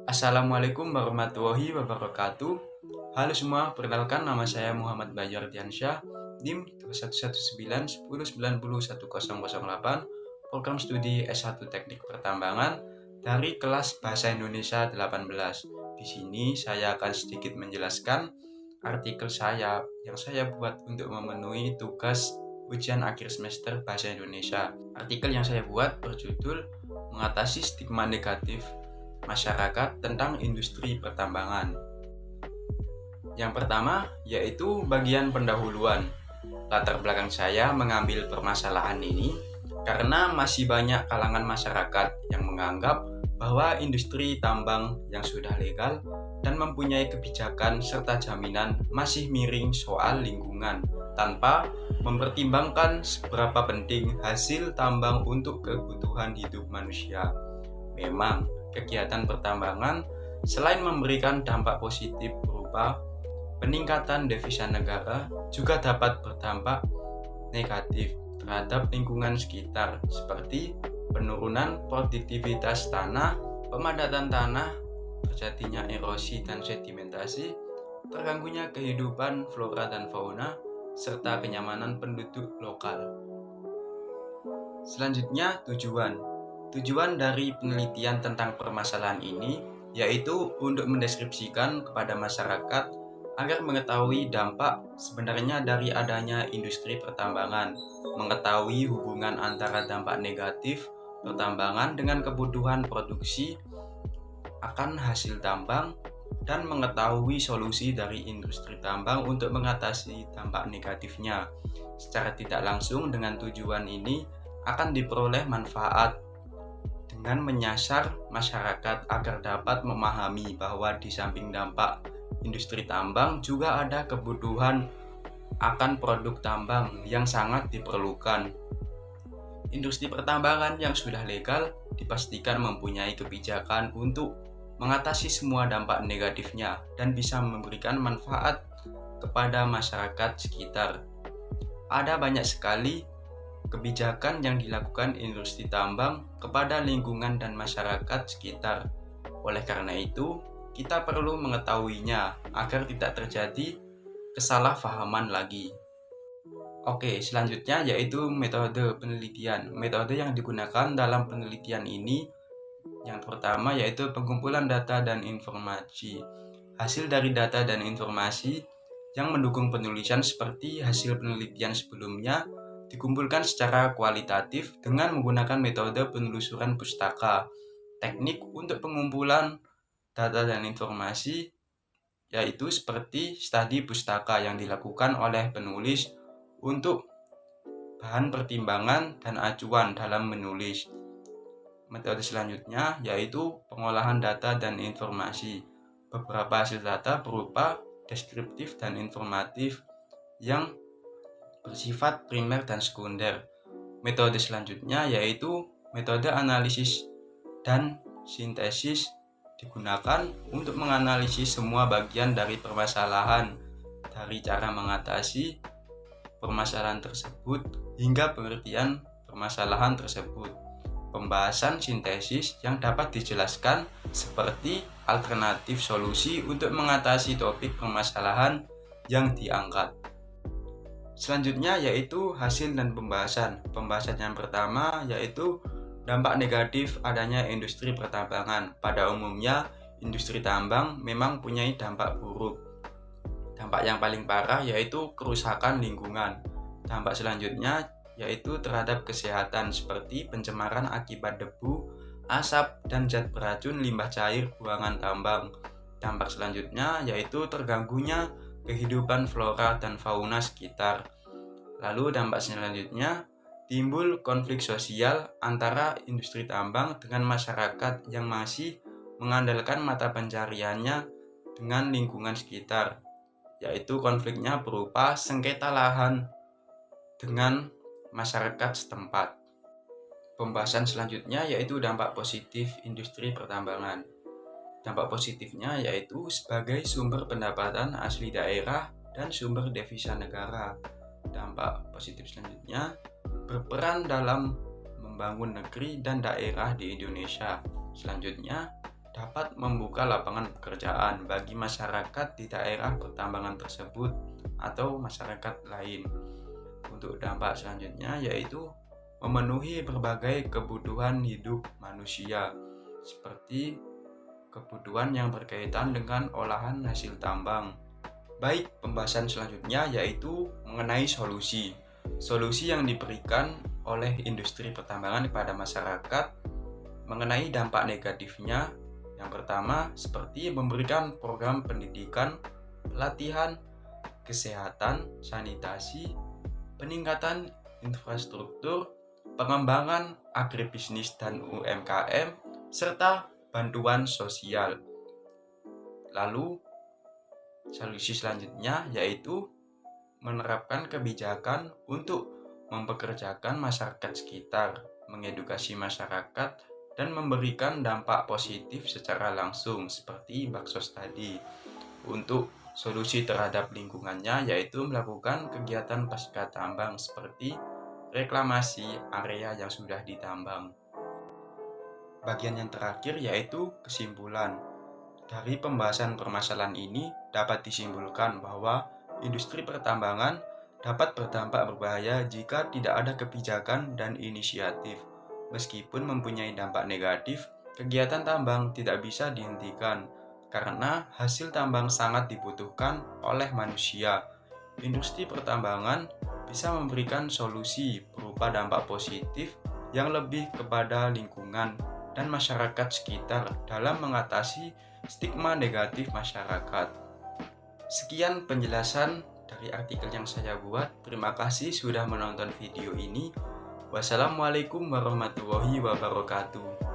Assalamualaikum warahmatullahi wabarakatuh. Halo semua, perkenalkan nama saya Muhammad Bayu Ardiansyah, NIM 21191910108, program studi S1 Teknik Pertambangan dari kelas Bahasa Indonesia 18. Di sini saya akan sedikit menjelaskan artikel saya yang saya buat untuk memenuhi tugas ujian akhir semester Bahasa Indonesia. Artikel yang saya buat berjudul Mengatasi Stigma Negatif Masyarakat tentang Industri Pertambangan. Yang pertama yaitu bagian pendahuluan. Latar belakang saya mengambil permasalahan ini karena masih banyak kalangan masyarakat yang menganggap bahwa industri tambang yang sudah legal dan mempunyai kebijakan serta jaminan masih miring soal lingkungan tanpa mempertimbangkan seberapa penting hasil tambang untuk kebutuhan hidup manusia. Memang, kegiatan pertambangan selain memberikan dampak positif berupa peningkatan devisa negara, juga dapat berdampak negatif terhadap lingkungan sekitar seperti penurunan produktivitas tanah, pemadatan tanah, terjadinya erosi dan sedimentasi, terganggunya kehidupan flora dan fauna, serta kenyamanan penduduk lokal. Selanjutnya, Tujuan dari penelitian tentang permasalahan ini yaitu untuk mendeskripsikan kepada masyarakat agar mengetahui dampak sebenarnya dari adanya industri pertambangan, mengetahui hubungan antara dampak negatif pertambangan dengan kebutuhan produksi akan hasil tambang, dan mengetahui solusi dari industri tambang untuk mengatasi dampak negatifnya. Secara tidak langsung dengan tujuan ini akan diperoleh manfaat dengan menyasar masyarakat agar dapat memahami bahwa di samping dampak industri tambang juga ada kebutuhan akan produk tambang yang sangat diperlukan. Industri pertambangan yang sudah legal dipastikan mempunyai kebijakan untuk mengatasi semua dampak negatifnya dan bisa memberikan manfaat kepada masyarakat sekitar. Ada banyak sekali kebijakan yang dilakukan industri tambang kepada lingkungan dan masyarakat sekitar. Oleh karena itu, kita perlu mengetahuinya agar tidak terjadi kesalahpahaman lagi. Oke, selanjutnya yaitu metode penelitian. Metode yang digunakan dalam penelitian ini yang pertama yaitu pengumpulan data dan informasi. Hasil dari data dan informasi yang mendukung penulisan seperti hasil penelitian sebelumnya dikumpulkan secara kualitatif dengan menggunakan metode penelusuran pustaka. Teknik untuk pengumpulan data dan informasi yaitu seperti studi pustaka yang dilakukan oleh penulis untuk bahan pertimbangan dan acuan dalam menulis. Metode selanjutnya yaitu pengolahan data dan informasi. Beberapa hasil data berupa deskriptif dan informatif yang bersifat primer dan sekunder. Metode selanjutnya yaitu metode analisis dan sintesis digunakan untuk menganalisis semua bagian dari permasalahan, dari cara mengatasi permasalahan tersebut hingga pengertian permasalahan tersebut. Pembahasan sintesis yang dapat dijelaskan seperti alternatif solusi untuk mengatasi topik permasalahan yang diangkat. Selanjutnya yaitu hasil dan pembahasan. Pembahasan yang pertama yaitu dampak negatif adanya industri pertambangan. Pada umumnya, industri tambang memang punya dampak buruk. Dampak yang paling parah yaitu kerusakan lingkungan. Dampak selanjutnya yaitu terhadap kesehatan seperti pencemaran akibat debu, asap, dan zat beracun limbah cair buangan tambang. Dampak selanjutnya yaitu terganggunya kehidupan flora dan fauna sekitar. Lalu dampak selanjutnya timbul konflik sosial antara industri tambang dengan masyarakat yang masih mengandalkan mata pencariannya dengan lingkungan sekitar, yaitu konfliknya berupa sengketa lahan dengan masyarakat setempat. Pembahasan selanjutnya yaitu dampak positif industri pertambangan. Dampak positifnya yaitu sebagai sumber pendapatan asli daerah dan sumber devisa negara. Dampak positif selanjutnya berperan dalam membangun negeri dan daerah di Indonesia. Selanjutnya, dapat membuka lapangan pekerjaan bagi masyarakat di daerah pertambangan tersebut atau masyarakat lain. Untuk dampak selanjutnya yaitu memenuhi berbagai kebutuhan hidup manusia, seperti kebutuhan yang berkaitan dengan olahan hasil tambang. Baik, pembahasan selanjutnya yaitu mengenai solusi. Solusi yang diberikan oleh industri pertambangan kepada masyarakat mengenai dampak negatifnya. Yang pertama, seperti memberikan program pendidikan, pelatihan, kesehatan, sanitasi, peningkatan infrastruktur, pengembangan agribisnis dan UMKM, serta bantuan sosial. Lalu, solusi selanjutnya yaitu menerapkan kebijakan untuk mempekerjakan masyarakat sekitar, mengedukasi masyarakat, dan memberikan dampak positif secara langsung seperti baksos tadi. Untuk solusi terhadap lingkungannya yaitu melakukan kegiatan pasca tambang seperti reklamasi area yang sudah ditambang. Bagian yang terakhir yaitu kesimpulan. Dari pembahasan permasalahan ini dapat disimpulkan bahwa industri pertambangan dapat berdampak berbahaya jika tidak ada kebijakan dan inisiatif. Meskipun mempunyai dampak negatif, kegiatan tambang tidak bisa dihentikan karena hasil tambang sangat dibutuhkan oleh manusia. Industri pertambangan bisa memberikan solusi berupa dampak positif yang lebih kepada lingkungan dan masyarakat sekitar dalam mengatasi stigma negatif masyarakat. Sekian penjelasan dari artikel yang saya buat. Terima kasih sudah menonton video ini. Wassalamualaikum warahmatullahi wabarakatuh.